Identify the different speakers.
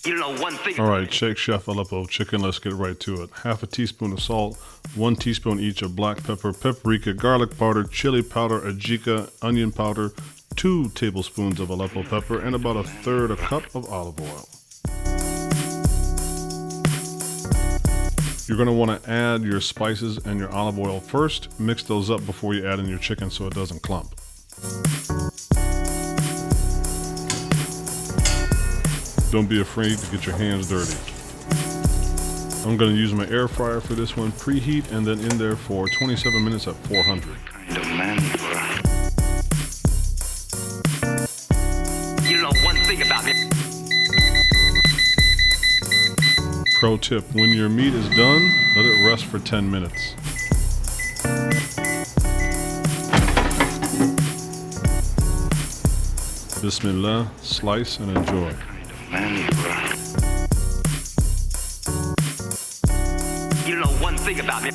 Speaker 1: You know one thing.
Speaker 2: All right, check Chef Aleppo Chicken. Let's get right to it. Half a teaspoon of salt, 1 teaspoon each of black pepper, paprika, garlic powder, chili powder, Ajika, onion powder, 2 tablespoons of Aleppo pepper, and about 1/3 cup of olive oil. You're going to want to add your spices and your olive oil first. Mix those up before you add in your chicken so it doesn't clump. Don't be afraid to get your hands dirty. I'm going to use my air fryer for this one. Preheat and then in there for 27 minutes at 400.
Speaker 1: Kind of man you are. You know one thing about it.
Speaker 2: Pro tip, when your meat is done, let it rest for 10 minutes. Bismillah, slice and enjoy.
Speaker 1: Man you are. You know one thing about it.